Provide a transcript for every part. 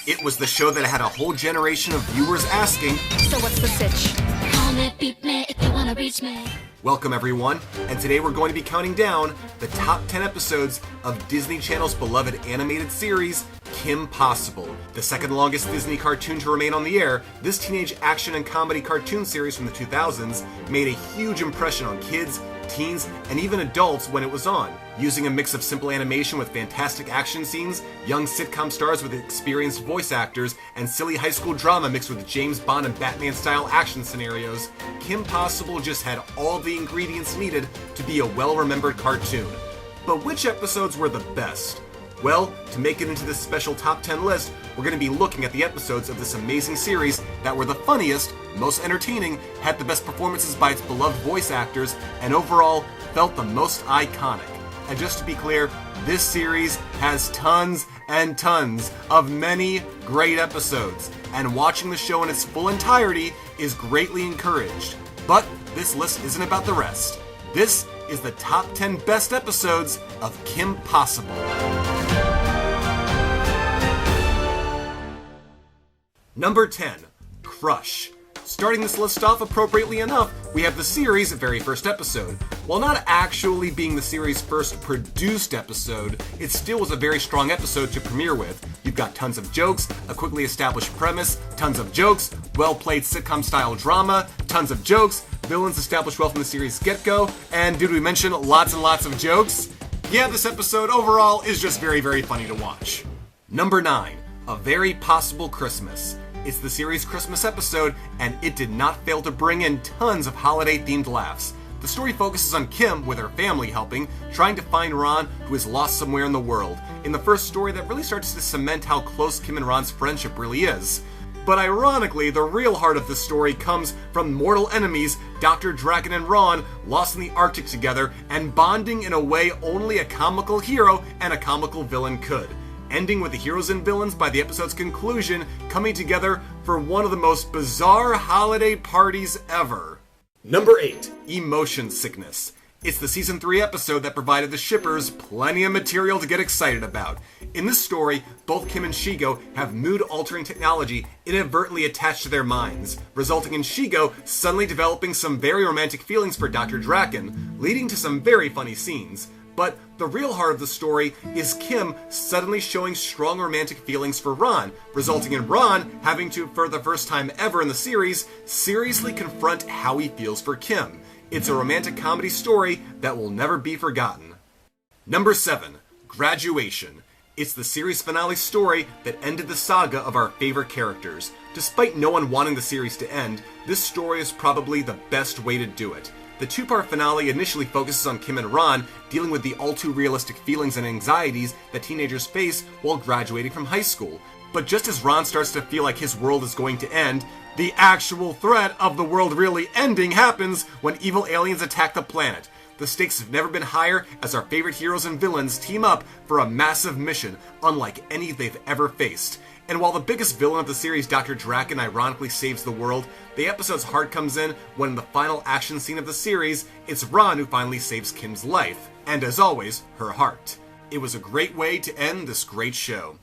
It was the show that had a whole generation of viewers asking, So what's the sitch? Call me, beat me if you wanna reach me. welcome everyone, and today we're going to be counting down the top 10 episodes of Disney Channel's beloved animated series, Kim Possible. The second longest Disney cartoon to remain on the air, this teenage action and comedy cartoon series from the 2000s made a huge impression on kids, teens, and even adults when it was on. Using a mix of simple animation with fantastic action scenes, young sitcom stars with experienced voice actors, and silly high school drama mixed with James Bond and Batman-style action scenarios, Kim Possible just had all the ingredients needed to be a well-remembered cartoon. But which episodes were the best? Well, to make it into this special top 10 list, we're going to be looking at the episodes of this amazing series that were the funniest, most entertaining, had the best performances by its beloved voice actors, and overall felt the most iconic. And just to be clear, this series has tons and tons of many great episodes, and watching the show in its full entirety is greatly encouraged. But this list isn't about the rest. This is the top 10 best episodes of Kim Possible. Number 10, Crush. Starting this list off appropriately enough, we have the series' very first episode. While not actually being the series' first produced episode, it still was a very strong episode to premiere with. You've got tons of jokes, a quickly established premise, tons of jokes, well-played sitcom-style drama, tons of jokes, villains established well from the series' get-go, and did we mention lots and lots of jokes? Yeah, this episode overall is just very, very funny to watch. Number 9, A Very Possible Christmas. It's the series' Christmas episode, and it did not fail to bring in tons of holiday-themed laughs. The story focuses on Kim, with her family helping, trying to find Ron, who is lost somewhere in the world. In the first story, that really starts to cement how close Kim and Ron's friendship really is. But ironically, the real heart of the story comes from mortal enemies, Dr. Draken and Ron, lost in the Arctic together, and bonding in a way only a comical hero and a comical villain could. Ending with the heroes and villains by the episode's conclusion coming together for one of the most bizarre holiday parties ever. Number 8, Emotion Sickness. It's the season 3 episode that provided the shippers plenty of material to get excited about. In this story, both Kim and Shigo have mood-altering technology inadvertently attached to their minds, resulting in Shigo suddenly developing some very romantic feelings for Dr. Draken, leading to some very funny scenes. But the real heart of the story is Kim suddenly showing strong romantic feelings for Ron, resulting in Ron having to, for the first time ever in the series, seriously confront how he feels for Kim. It's a romantic comedy story that will never be forgotten. Number 7, Graduation. It's the series finale story that ended the saga of our favorite characters. Despite no one wanting the series to end, this story is probably the best way to do it. The two-part finale initially focuses on Kim and Ron dealing with the all-too-realistic feelings and anxieties that teenagers face while graduating from high school. But just as Ron starts to feel like his world is going to end, the actual threat of the world really ending happens when evil aliens attack the planet. The stakes have never been higher as our favorite heroes and villains team up for a massive mission, unlike any they've ever faced. And while the biggest villain of the series, Dr. Draken, ironically saves the world, the episode's heart comes in when in the final action scene of the series, it's Ron who finally saves Kim's life. And as always, her heart. It was a great way to end this great show.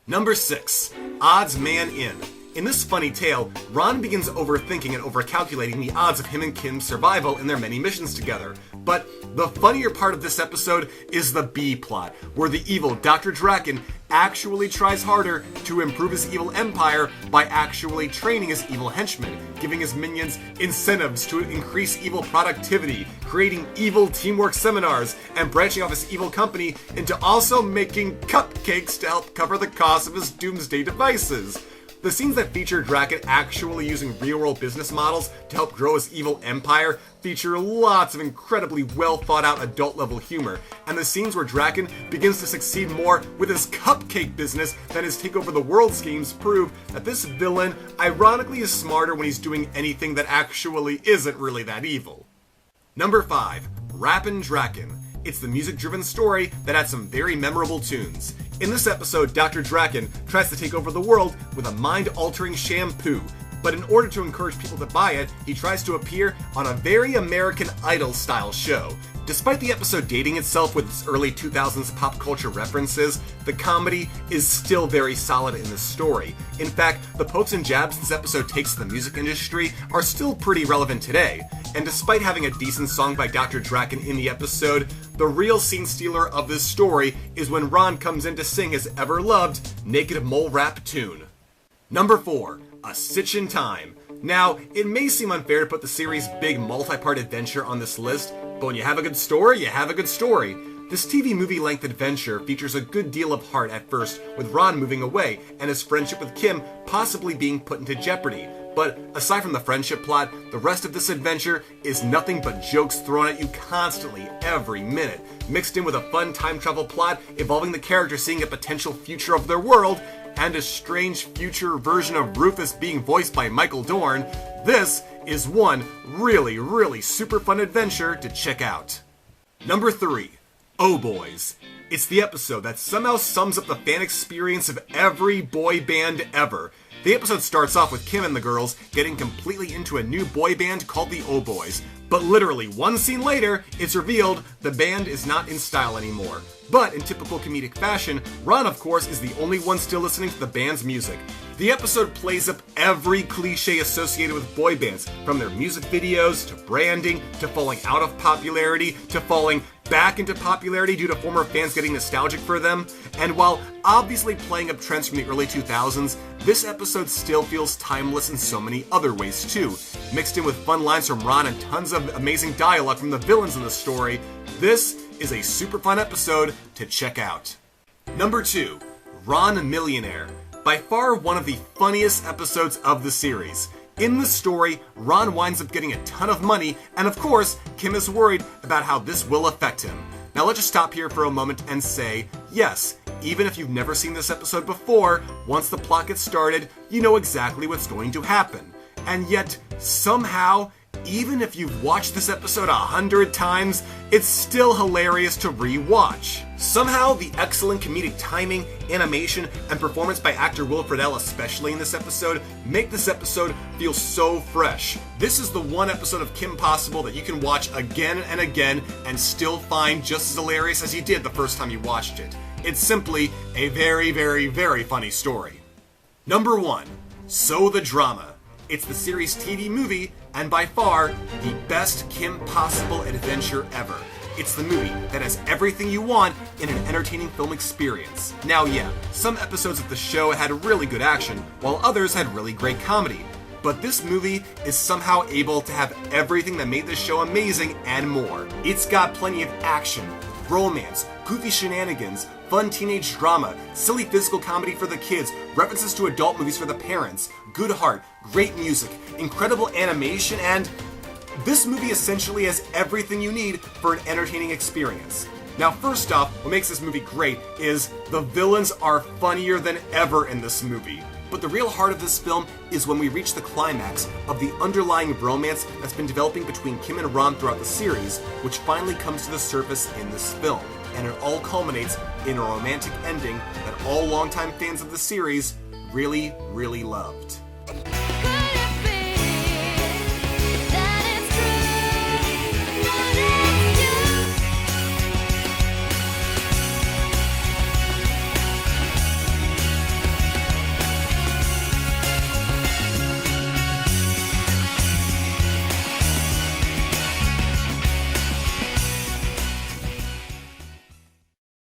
Number 6, Odds Man In. In this funny tale, Ron begins overthinking and overcalculating the odds of him and Kim's survival in their many missions together. But the funnier part of this episode is the B-plot, where the evil Dr. Draken actually tries harder to improve his evil empire by actually training his evil henchmen, giving his minions incentives to increase evil productivity, creating evil teamwork seminars, and branching off his evil company into also making cupcakes to help cover the cost of his doomsday devices. The scenes that feature Draken actually using real-world business models to help grow his evil empire feature lots of incredibly well-thought-out adult-level humor, and the scenes where Draken begins to succeed more with his cupcake business than his take-over-the-world schemes prove that this villain ironically is smarter when he's doing anything that actually isn't really that evil. Number 5, Rappin' Draken. It's the music-driven story that had some very memorable tunes. In this episode, Dr. Draken tries to take over the world with a mind-altering shampoo, but in order to encourage people to buy it, he tries to appear on a very American Idol-style show. Despite the episode dating itself with its early 2000s pop culture references, the comedy is still very solid in this story. In fact, the pokes and jabs this episode takes to the music industry are still pretty relevant today. And despite having a decent song by Dr. Draken in the episode, the real scene stealer of this story is when Ron comes in to sing his ever-loved Naked Mole Rap tune. Number 4. A Stitch in Time. Now, it may seem unfair to put the series' big multi-part adventure on this list, but when you have a good story, you have a good story. This TV movie-length adventure features a good deal of heart at first, with Ron moving away and his friendship with Kim possibly being put into jeopardy. But aside from the friendship plot, the rest of this adventure is nothing but jokes thrown at you constantly, every minute, mixed in with a fun time travel plot involving the characters seeing a potential future of their world, and a strange future version of Rufus being voiced by Michael Dorn. This is one really super fun adventure to check out. Number 3. Oh Boys. It's the episode that somehow sums up the fan experience of every boy band ever. The episode starts off with Kim and the girls getting completely into a new boy band called the Oh Boys, but literally one scene later, it's revealed the band is not in style anymore. But in typical comedic fashion, Ron, of course, is the only one still listening to the band's music. The episode plays up every cliche associated with boy bands, from their music videos, to branding, to falling out of popularity, to falling back into popularity due to former fans getting nostalgic for them. And while obviously playing up trends from the early 2000s, this episode still feels timeless in so many other ways too. Mixed in with fun lines from Ron and tons of amazing dialogue from the villains in the story, this is a super fun episode to check out. Number 2. Ron Millionaire. By far one of the funniest episodes of the series. In the story, Ron winds up getting a ton of money, and of course, Kim is worried about how this will affect him. Now let's just stop here for a moment and say, yes, even if you've never seen this episode before, once the plot gets started, you know exactly what's going to happen. And yet, somehow, even if you've watched this episode 100 times, it's still hilarious to re-watch. Somehow, the excellent comedic timing, animation, and performance by actor Will Friedle, especially in this episode, make this episode feel so fresh. This is the one episode of Kim Possible that you can watch again and again and still find just as hilarious as you did the first time you watched it. It's simply a very funny story. Number 1. So the Drama. It's the series' TV movie, and by far, the best Kim Possible adventure ever. It's the movie that has everything you want in an entertaining film experience. Now yeah, some episodes of the show had really good action, while others had really great comedy. But this movie is somehow able to have everything that made this show amazing and more. It's got plenty of action, romance, goofy shenanigans, fun teenage drama, silly physical comedy for the kids, references to adult movies for the parents, good heart, great music, incredible animation, and this movie essentially has everything you need for an entertaining experience. Now first off, what makes this movie great is the villains are funnier than ever in this movie. But the real heart of this film is when we reach the climax of the underlying romance that's been developing between Kim and Ron throughout the series, which finally comes to the surface in this film. And it all culminates in a romantic ending that all longtime fans of the series really loved.